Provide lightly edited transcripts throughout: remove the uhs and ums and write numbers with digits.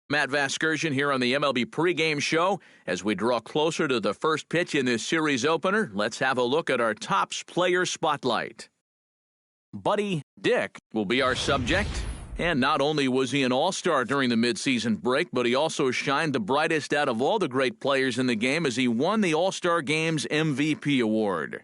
Matt Vasgersian here on the MLB pregame show. As we draw closer to the first pitch in this series opener, let's have a look at our Topps player spotlight. Buddy Dick will be our subject. And not only was he an all-star during the midseason break, but he also shined the brightest out of all the great players in the game as he won the All-Star Game's MVP award.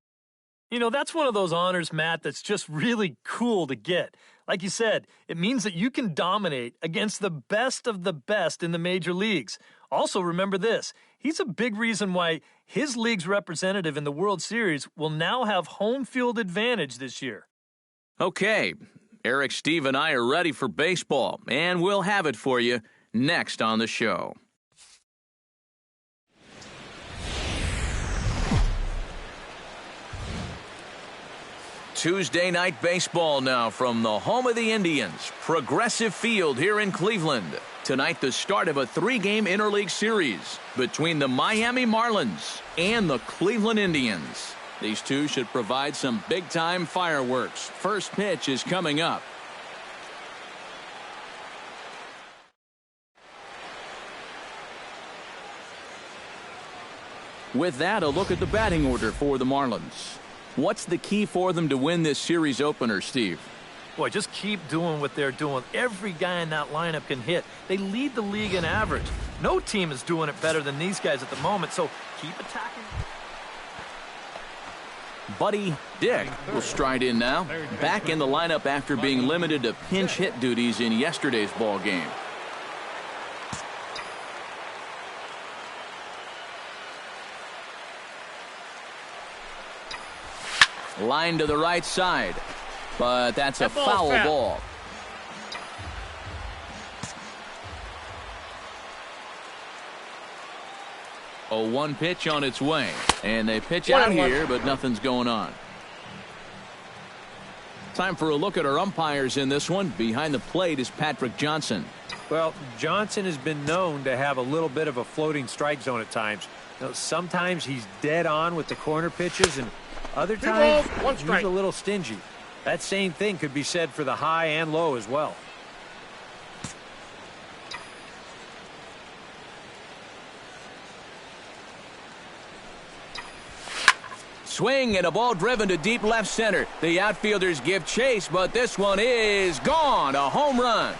You know, that's one of those honors, Matt, that's just really cool to get. Like you said, it means that you can dominate against the best of the best in the major leagues. Also, remember this, he's a big reason why his league's representative in the World Series will now have home field advantage this year. Okay, Eric, Steve, and I are ready for baseball, and we'll have it for you next on the show. Tuesday night baseball now from the home of the Indians, Progressive Field here in Cleveland. Tonight, the start of a three-game interleague series between the Miami Marlins and the Cleveland Indians. These two should provide some big-time fireworks. First pitch is coming up. With that, a look at the batting order for the Marlins. What's the key for them to win this series opener, Steve? Boy, just keep doing what they're doing. Every guy in that lineup can hit. They lead the league in average. No team is doing it better than these guys at the moment, so keep attacking. Buddy Dick will stride in now. Back in the lineup after being limited to pinch hit duties in yesterday's ball game. Line to the right side, but that's a foul ball. A 1 pitch on its way, and they pitch out here, but nothing's going on. Time for a look at our umpires in this one. Behind the plate is Patrick Johnson. Well, Johnson has been known to have a little bit of a floating strike zone at times. You know, sometimes he's dead on with the corner pitches, and other times he's a little stingy. That same thing could be said for the high and low as well. Swing and a ball driven to deep left center. The outfielders give chase, but this one is gone. A home run.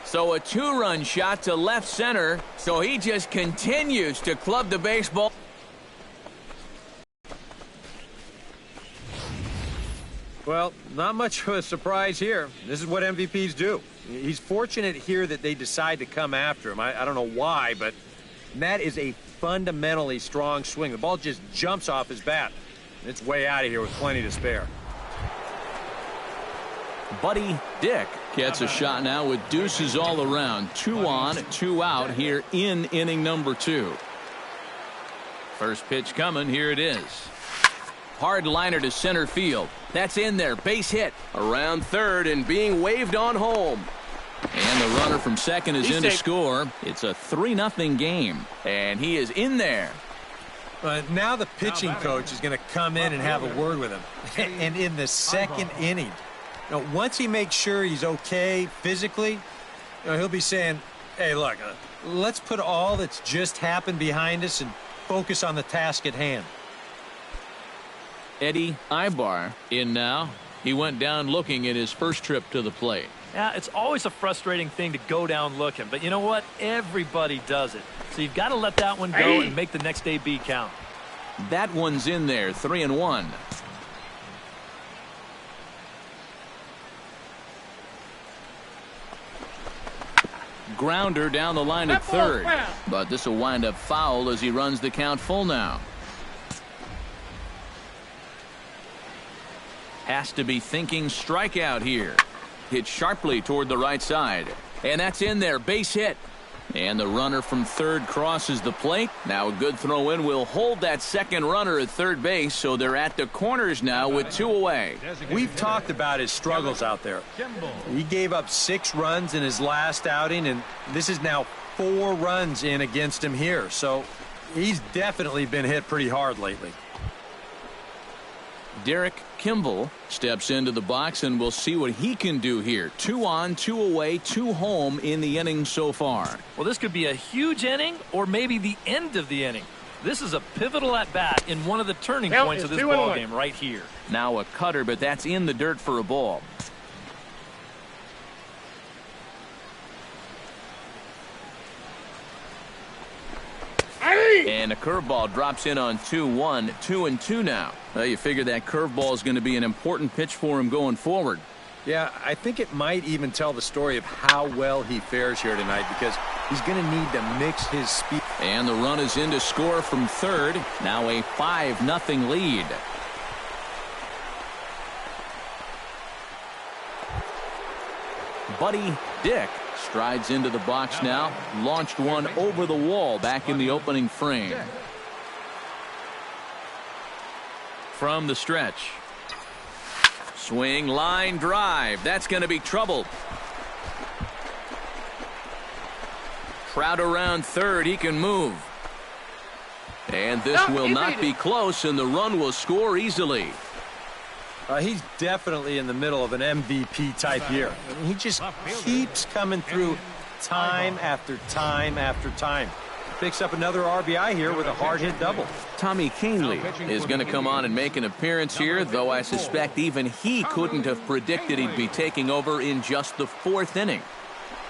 So a 2-run shot to left center. So he just continues to club the baseball. Well, not much of a surprise here. This is what MVPs do. He's fortunate here that they decide to come after him. I don't know why, but that is a fundamentally strong swing. The ball just jumps off his bat. It's way out of here with plenty to spare. Buddy Dick gets a shot now with deuces all around. 2 on, 2 out here in inning number 2. First pitch coming. Here it is. Hard liner to center field. That's in there. Base hit around third and being waved on home. And the runner from second is in to score. It's a 3-0 game. And he is in there. Now the pitching coach is going to come in and have a word with him. And in the second inning, once he makes sure he's okay physically, he'll be saying, hey, look, let's put all that's just happened behind us and focus on the task at hand. Eddie Ibar in now. He went down looking at his first trip to the plate. Yeah, it's always a frustrating thing to go down looking, but you know what? Everybody does it. So you've got to let that one go and make the next AB count. That one's in there, 3-1. Grounder down the line at third, but this will wind up foul as he runs the count full now. Has to be thinking strikeout here. Hit sharply toward the right side. And that's in there. Base hit. And the runner from third crosses the plate. Now a good throw in will hold that second runner at third base. So they're at the corners now with 2 away. We've talked about his struggles out there. He gave up 6 runs in his last outing, and this is now 4 runs in against him here. So he's definitely been hit pretty hard lately. Derek Kimball steps into the box, and we'll see what he can do here. 2 on, 2 away, 2 home in the inning so far. Well, this could be a huge inning or maybe the end of the inning. This is a pivotal at-bat in one of the turning points of this ballgame right here. Now a cutter, but that's in the dirt for a ball. And a curveball drops in on 2-1, 2-2 now. Well, you figure that curveball is going to be an important pitch for him going forward. Yeah, I think it might even tell the story of how well he fares here tonight, because he's going to need to mix his speed. And the run is in to score from third. Now a 5-0 lead. Buddy Dick strides into the box now. Launched one over the wall back in the opening frame. From the stretch. Swing, line drive. That's going to be trouble. Crowd around third. He can move. And this will not be close, and the run will score easily. He's definitely in the middle of an MVP type year. I mean, he just keeps coming through time after time after time. Picks up another RBI here with a hard hit double. Tommy Kahnle is going to come on and make an appearance here, though I suspect even he couldn't have predicted he'd be taking over in just the 4th inning.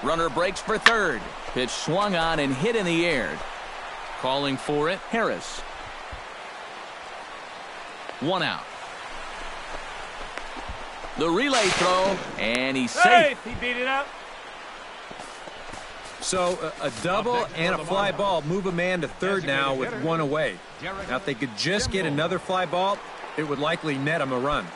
Runner breaks for third. Pitch swung on and hit in the air. Calling for it, Harris. 1 out. The relay throw, and he's safe. He beat it out. So a double and a fly ball move a man to third now with 1 away. Now if they could just get another fly ball, it would likely net him a run.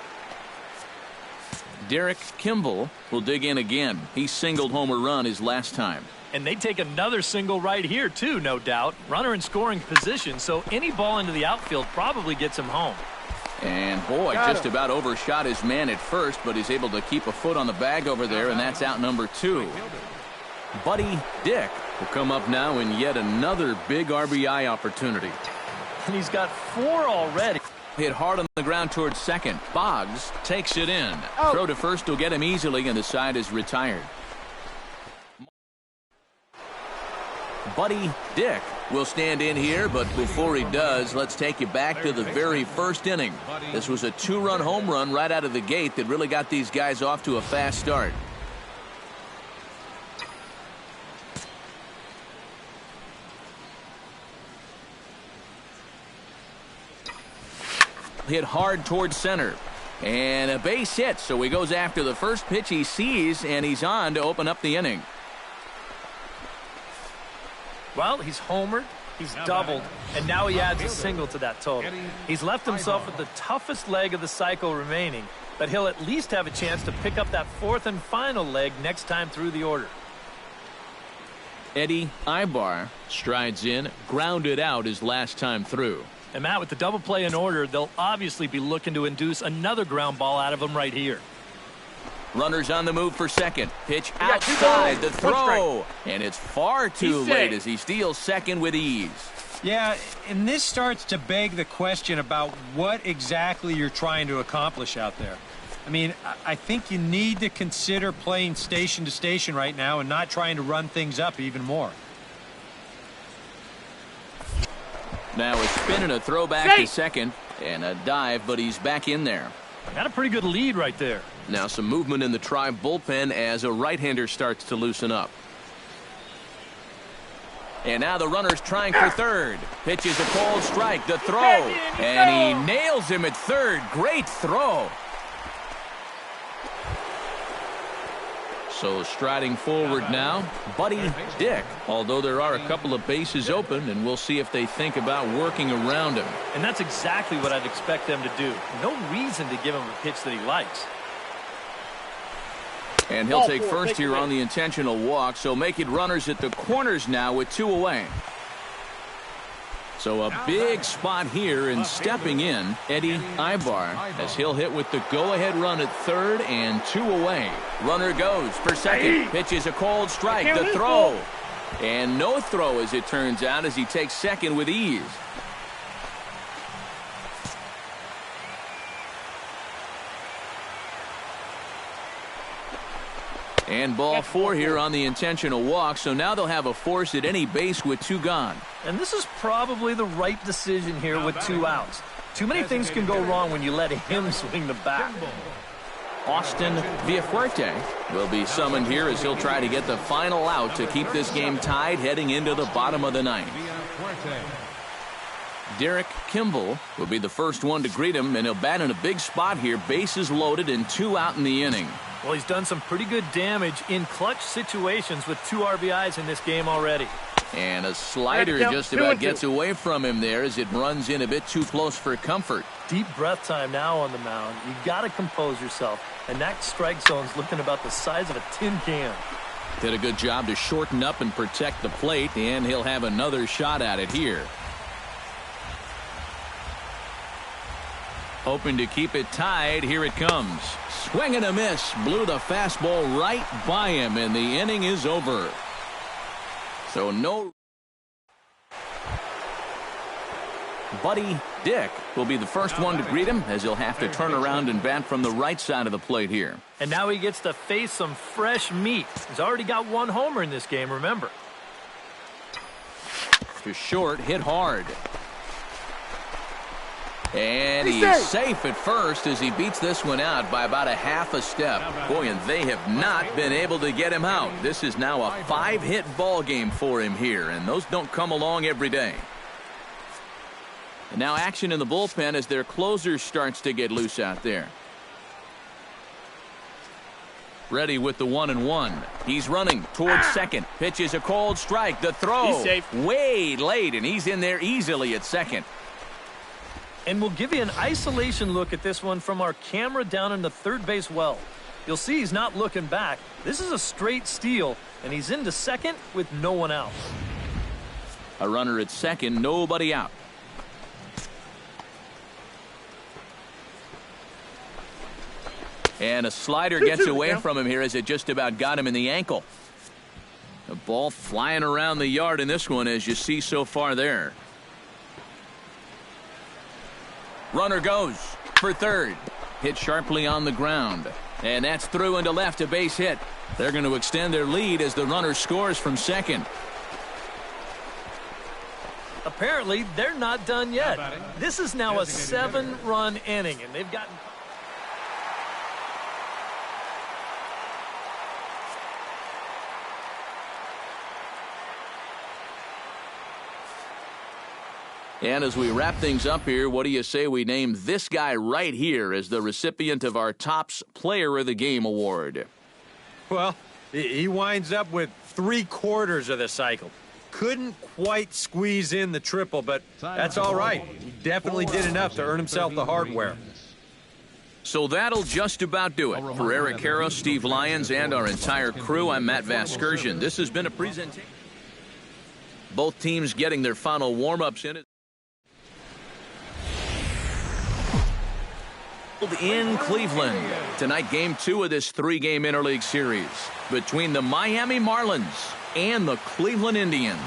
Derek Kimball will dig in again. He singled home a run his last time. And they take another single right here, too, no doubt. Runner in scoring position, so any ball into the outfield probably gets him home. And boy, just about overshot his man at first, but he's able to keep a foot on the bag over there, and that's out number 2. Buddy Dick will come up now in yet another big RBI opportunity. And he's got 4 already. Hit hard on the ground towards second. Boggs takes it in. Throw to first will get him easily, and the side is retired. Buddy Dick will stand in here, but before he does, let's take you back to the very first inning. This was a 2-run home run right out of the gate that really got these guys off to a fast start. Hit hard towards center. And a base hit, so he goes after the first pitch he sees, and he's on to open up the inning. Well, he's homered, he's doubled, and now he adds a single to that total. He's left himself with the toughest leg of the cycle remaining, but he'll at least have a chance to pick up that 4th and final leg next time through the order. Eddie Ibar strides in, grounded out his last time through. And Matt, with the double play in order, they'll obviously be looking to induce another ground ball out of him right here. Runners on the move for second. Pitch outside, the throw. And it's far too late as he steals second with ease. Yeah, and this starts to beg the question about what exactly you're trying to accomplish out there. I mean, I think you need to consider playing station to station right now and not trying to run things up even more. Now a spin and a throw back to second. And a dive, but he's back in there. Got a pretty good lead right there. Now some movement in the Tribe bullpen as a right-hander starts to loosen up. And now the runner's trying for third. Pitches a cold strike. The throw. And he nails him at third. Great throw. So striding forward now, Buddy Dick. Although there are a couple of bases open, and we'll see if they think about working around him. And that's exactly what I'd expect them to do. No reason to give him a pitch that he likes. And he'll take first here on the intentional walk, so making runners at the corners now with 2 away. So a big spot here, and stepping in, Eddie Ibar, as he'll hit with the go-ahead run at third and 2 away. Runner goes for second. Pitches a cold strike. The throw. And no throw, as it turns out, as he takes second with ease. And ball 4 here on the intentional walk, so now they'll have a force at any base with 2 gone. And this is probably the right decision here with 2 outs. Too many things can go wrong when you let him swing the bat. Austin Villafuerte will be summoned here as he'll try to get the final out to keep this game tied heading into the bottom of the ninth. Derek Kimball will be the first one to greet him, and he'll bat in a big spot here. Bases loaded and 2 out in the inning. Well, he's done some pretty good damage in clutch situations with 2 RBIs in this game already. And a slider just about gets away from him there as it runs in a bit too close for comfort. Deep breath time now on the mound. You got to compose yourself. And that strike zone's looking about the size of a tin can. Did a good job to shorten up and protect the plate, and he'll have another shot at it here. Hoping to keep it tied. Here it comes. Swing and a miss. Blew the fastball right by him, and the inning is over. So no. Buddy Dick will be the first one to greet him as he'll have to turn around and bat from the right side of the plate here. And now he gets to face some fresh meat. He's already got 1 homer in this game, remember. To short, hit hard. And he's safe at first as he beats this one out by about a half a step. Boy, and they have not been able to get him out. This is now a 5-hit ball game for him here, and those don't come along every day. And now action in the bullpen as their closer starts to get loose out there. Ready with the 1-1. He's running towards second. Pitches a cold strike. The throw. He's safe. Way late, and he's in there easily at second. And we'll give you an isolation look at this one from our camera down in the third base well. You'll see he's not looking back. This is a straight steal, and he's into second with no one out. A runner at second, nobody out. And a slider gets away from him here as it just about got him in the ankle. The ball flying around the yard in this one, as you see so far there. Runner goes for third. Hit sharply on the ground. And that's through into left, a base hit. They're going to extend their lead as the runner scores from second. Apparently, they're not done yet. This is now a 7-run inning, and they've gotten... And as we wrap things up here, what do you say we name this guy right here as the recipient of our Topps Player of the Game award? Well, he winds up with 3/4 of the cycle. Couldn't quite squeeze in the triple, but that's all right. He definitely did enough to earn himself the hardware. So that'll just about do it. For Eric Karros, Steve Lyons, and our entire crew, I'm Matt Vasgersian. This has been a presentation. Both teams getting their final warm-ups in it. In Cleveland tonight, game 2 of this 3-game interleague series between the Miami Marlins and the Cleveland Indians.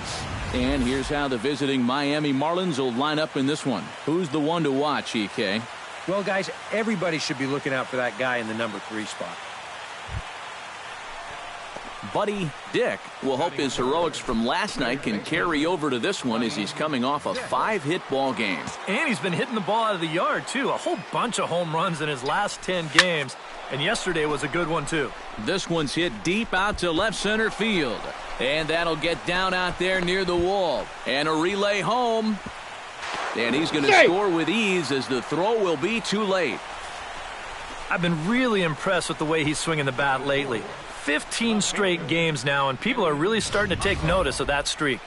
And here's how the visiting Miami Marlins will line up in this one. Who's the one to watch, EK? Well, guys, everybody should be looking out for that guy in the number 3 spot. Buddy Dick will hope his heroics from last night can carry over to this one as he's coming off a 5-hit ball game. And he's been hitting the ball out of the yard, too. A whole bunch of home runs in his last 10 games. And yesterday was a good one, too. This one's hit deep out to left center field. And that'll get down out there near the wall. And a relay home. And he's going to score with ease as the throw will be too late. I've been really impressed with the way he's swinging the bat lately. 15 straight games now, and people are really starting to take notice of that streak.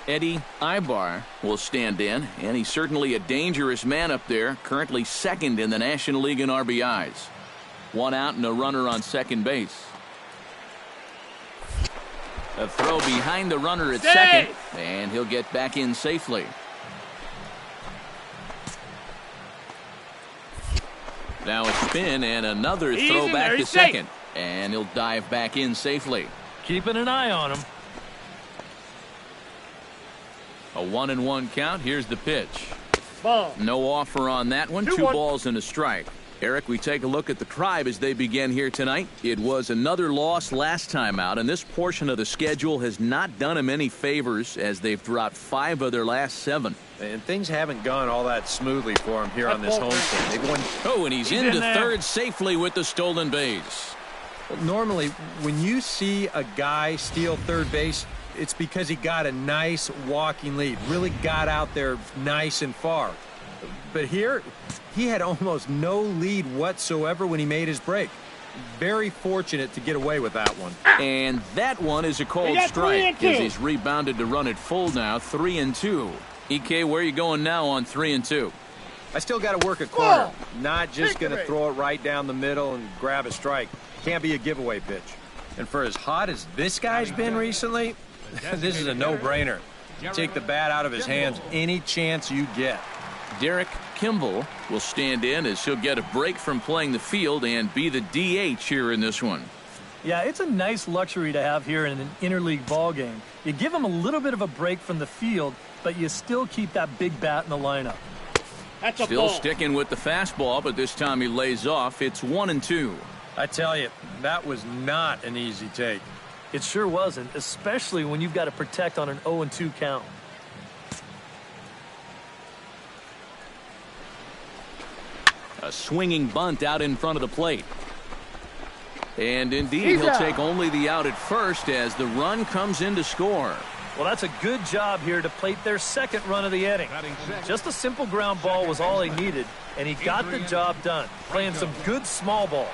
Eddie Ibar will stand in, and he's certainly a dangerous man up there, currently second in the National League in RBIs. 1 out and a runner on second base. A throw behind the runner at second, and he'll get back in safely. Now a spin and another throw back to second. And he'll dive back in safely. Keeping an eye on him. A 1-1 count. Here's the pitch. Ball. No offer on that one. 2 balls and a strike. Eric, we take a look at the Tribe as they begin here tonight. It was another loss last time out, and this portion of the schedule has not done them any favors as they've dropped 5 of their last 7. And things haven't gone all that smoothly for them here on this homestand. They've won. Oh, and he's into third safely with the stolen base. Well, normally, when you see a guy steal third base, it's because he got a nice walking lead, really got out there nice and far. But here, he had almost no lead whatsoever when he made his break. Very fortunate to get away with that one. And that one is a cold strike as he's rebounded to run it full now, 3-2. EK, where are you going now on 3-2? I still got to work a corner. Not just going to throw it right down the middle and grab a strike. Can't be a giveaway pitch. And for as hot as this guy's been recently, this is a no-brainer. Take the bat out of his hands any chance you get. Derek Kimball will stand in as he'll get a break from playing the field and be the DH here in this one. Yeah, it's a nice luxury to have here in an interleague ball game. You give him a little bit of a break from the field, but you still keep that big bat in the lineup. Still sticking with the fastball, but this time he lays off. It's 1-2. I tell you, that was not an easy take. It sure wasn't, especially when you've got to protect on an 0-2 count. A swinging bunt out in front of the plate. And indeed, he'll take only the out at first as the run comes in to score. Well, that's a good job here to plate their second run of the inning. Just a simple ground ball was all he needed, and he got the job done, playing some good small ball.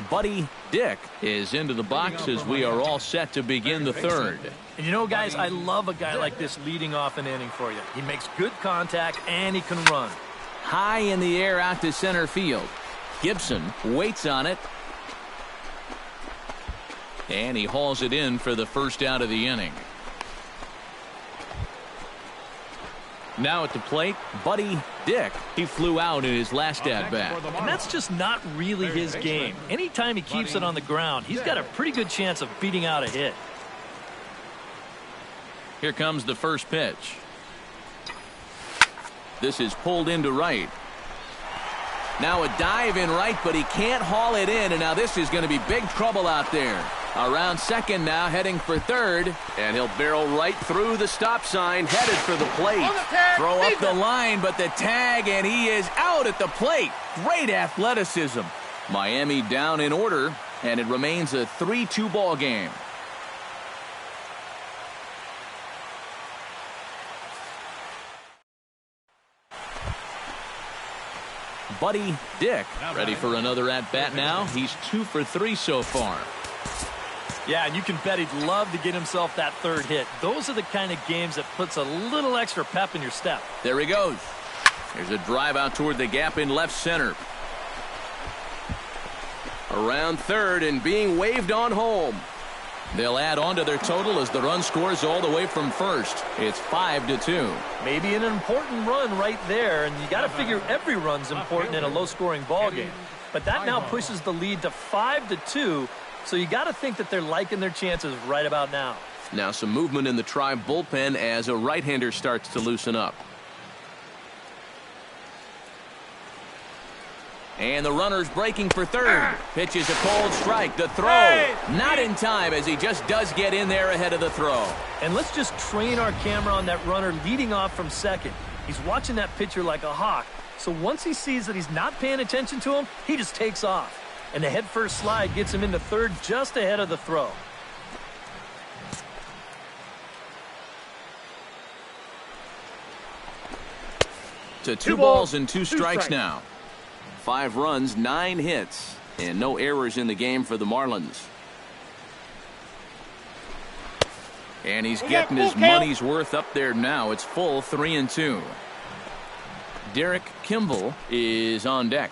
Buddy Dick is into the box as we are all set to begin the third. And you know, guys, I love a guy like this leading off an inning for you. He makes good contact, and he can run. High in the air out to center field. Gibson waits on it. And he hauls it in for the first out of the inning. Now at the plate, Buddy Dick. He flew out in his last at-bat. And that's just not really his game. Anytime he keeps it on the ground, he's got a pretty good chance of beating out a hit. Here comes the first pitch. This is pulled into right. Now a dive in right, but he can't haul it in, and now this is going to be big trouble out there. Around second now, heading for third, and he'll barrel right through the stop sign, headed for the plate. Throw up the line, but the tag, and he is out at the plate. Great athleticism. Miami down in order, and it remains a 3-2 ball game. Buddy Dick ready for another at-bat now. He's 2 for 3 so far. Yeah, and you can bet he'd love to get himself that third hit. Those are the kind of games that puts a little extra pep in your step. There he goes. There's a drive out toward the gap in left center. Around third and being waved on home. They'll add on to their total as the run scores all the way from first. It's 5-2. Maybe an important run right there, and you got to figure every run's important in a low-scoring ball game. But that now pushes the lead to 5-2, so you got to think that they're liking their chances right about now. Now some movement in the Tribe bullpen as a right-hander starts to loosen up. And the runner's breaking for third. Pitches a cold strike. The throw. Not in time as he just does get in there ahead of the throw. And let's just train our camera on that runner leading off from second. He's watching that pitcher like a hawk. So once he sees that he's not paying attention to him, he just takes off. And the head-first slide gets him into third just ahead of the throw. To 2 balls and 2 strikes now. 5 runs, 9 hits, and no errors in the game for the Marlins. And he's getting his money's worth up there now. It's full 3-2. Derek Kimball is on deck.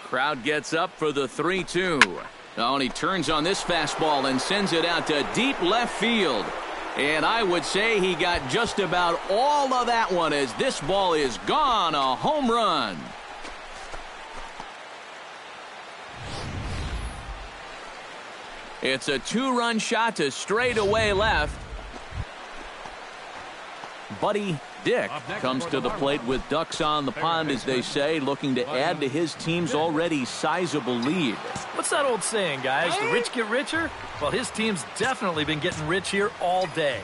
Crowd gets up for the 3-2. Oh, and he turns on this fastball and sends it out to deep left field. And I would say he got just about all of that one as this ball is gone. A home run. It's a 2-run shot to straightaway left. Buddy Dick comes to the plate with ducks on the pond, as they say, looking to add to his team's already sizable lead. What's that old saying, guys? The rich get richer? Well, his team's definitely been getting rich here all day.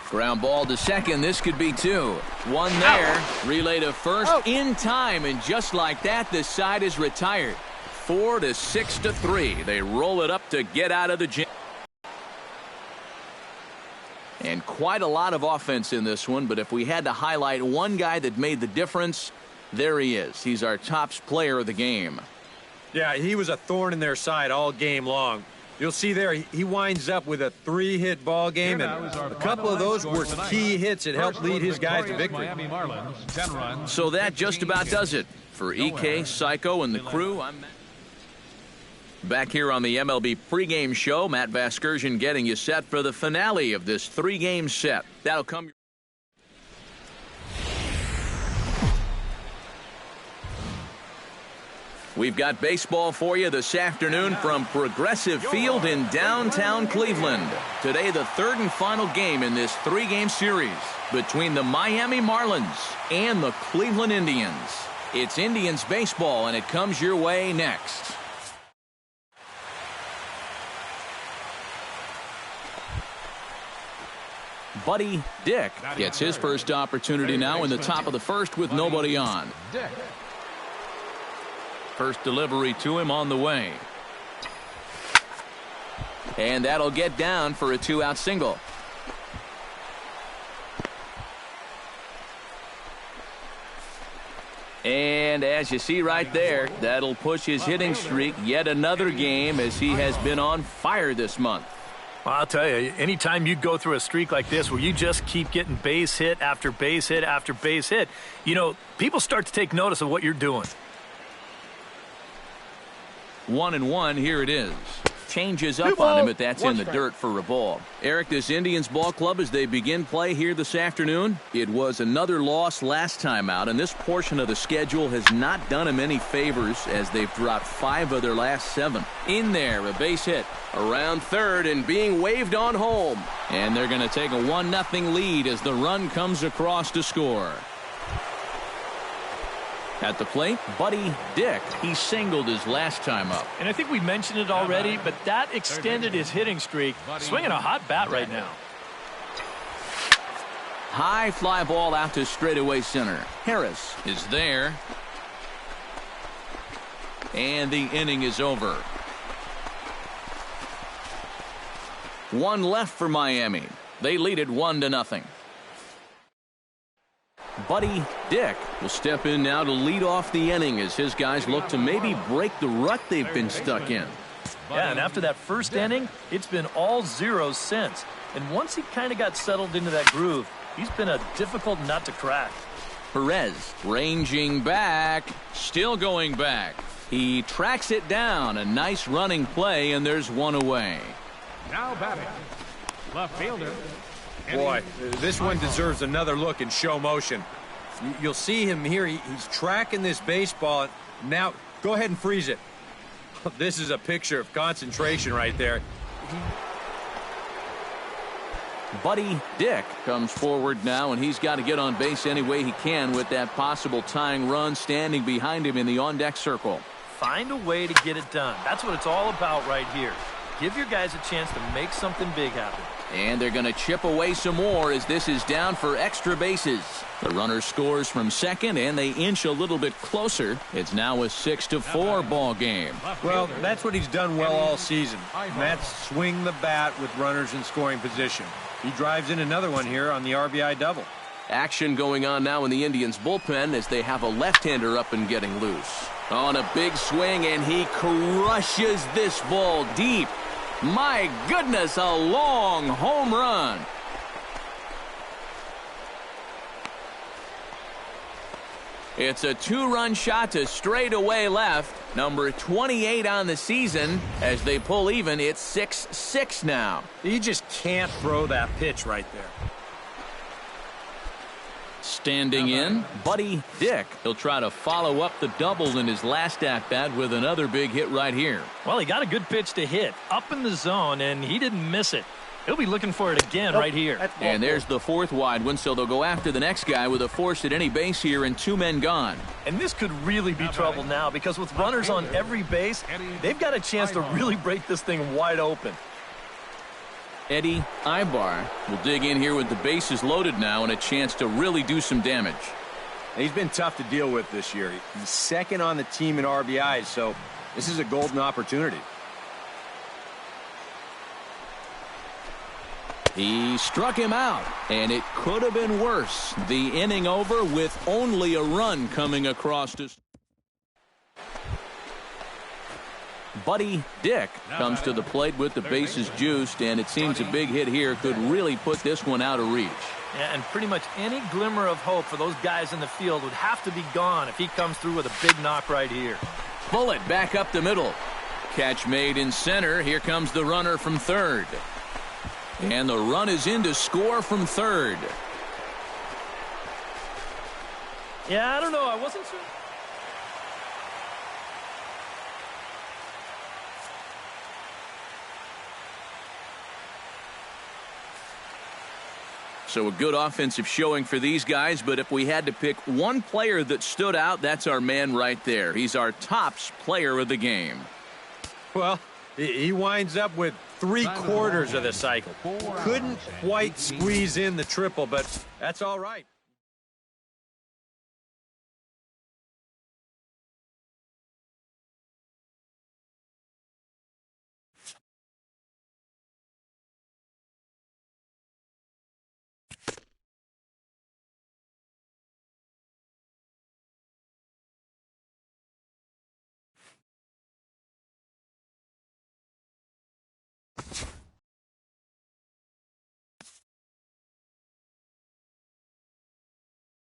Ground ball to second. This could be two. One there. Relay to first in time, and just like that, the side is retired. 4 to 6 to 3. They roll it up to get out of the jam. And quite a lot of offense in this one, but if we had to highlight one guy that made the difference, there he is. He's our top player of the game. Yeah, he was a thorn in their side all game long. You'll see there, he winds up with a 3-hit ball game, and a couple of those were key hits that helped lead his guys to victory. So that just about does it. For EK, Psycho, and the crew, I'm Matt. Back here on the MLB pregame show, Matt Vasgersian getting you set for the finale of this 3-game set. That'll come. We've got baseball for you this afternoon from Progressive Field in downtown Cleveland. Today, the third and final game in this 3-game series between the Miami Marlins and the Cleveland Indians. It's Indians baseball, and it comes your way next. Buddy Dick gets his first opportunity now in the top of the first with nobody on. First delivery to him on the way. And that'll get down for a 2-out single. And as you see right there, that'll push his hitting streak yet another game, as he has been on fire this month. Well, I'll tell you, anytime you go through a streak like this where you just keep getting base hit after base hit after base hit, you know, people start to take notice of what you're doing. 1-1, here it is. Changes up on him, but that's in the dirt for a ball. Eric, this Indians ball club, as they begin play here this afternoon, it was another loss last time out, and this portion of the schedule has not done them any favors, as they've dropped 5 of their last 7. In there, a base hit around third and being waved on home. And they're going to take a 1-0 lead as the run comes across to score. At the plate, Buddy Dick. He singled his last time up. And I think we mentioned it already, but that extended his hitting streak. Swinging a hot bat right now. High fly ball out to straightaway center. Harris is there. And the inning is over. 1 left for Miami. They lead it 1-0. Buddy Dick will step in now to lead off the inning as his guys look to maybe break the rut they've been stuck in. Yeah, and after that first inning, it's been all zeros since. And once he kind of got settled into that groove, he's been a difficult nut to crack. Perez ranging back, still going back. He tracks it down. A nice running play, and there's 1 away. Now batting, left fielder. Boy, this one deserves another look in show motion. You'll see him here. He's tracking this baseball. Now, go ahead and freeze it. This is a picture of concentration right there. Buddy Dick comes forward now, and he's got to get on base any way he can with that possible tying run standing behind him in the on-deck circle. Find a way to get it done. That's what it's all about right here. Give your guys a chance to make something big happen. And they're going to chip away some more as this is down for extra bases. The runner scores from second, and they inch a little bit closer. It's now a 6-4 ball game. Well, that's what he's done well all season. And that's swing the bat with runners in scoring position. He drives in another one here on the RBI double. Action going on now in the Indians bullpen as they have a left-hander up and getting loose. On a big swing, and he crushes this ball deep. My goodness, a long home run. It's a 2-run shot to straightaway left. Number 28 on the season. As they pull even, it's 6-6 now. You just can't throw that pitch right there. Standing in, Buddy Dick. He'll try to follow up the double in his last at-bat with another big hit right here. Well, he got a good pitch to hit up in the zone, and he didn't miss it. He'll be looking for it again right here. And there's the fourth wide one, so they'll go after the next guy with a force at any base here and 2 men gone. And this could really be trouble now because with runners on every base, they've got a chance to really break this thing wide open. Eddie Ibar will dig in here with the bases loaded now and a chance to really do some damage. He's been tough to deal with this year. He's second on the team in RBIs, so this is a golden opportunity. He struck him out, and it could have been worse. The inning over with only a run coming across to... Buddy Dick comes to the plate with the bases juiced, and it seems a big hit here could really put this one out of reach. Yeah, and pretty much any glimmer of hope for those guys in the field would have to be gone if he comes through with a big knock right here. Bullet back up the middle. Catch made in center. Here comes the runner from third. And the run is in to score from third. Yeah, I don't know. I wasn't sure. So a good offensive showing for these guys, but if we had to pick one player that stood out, that's our man right there. He's our tops player of the game. Well, he winds up with 3/4 of the cycle. Couldn't quite squeeze in the triple, but that's all right.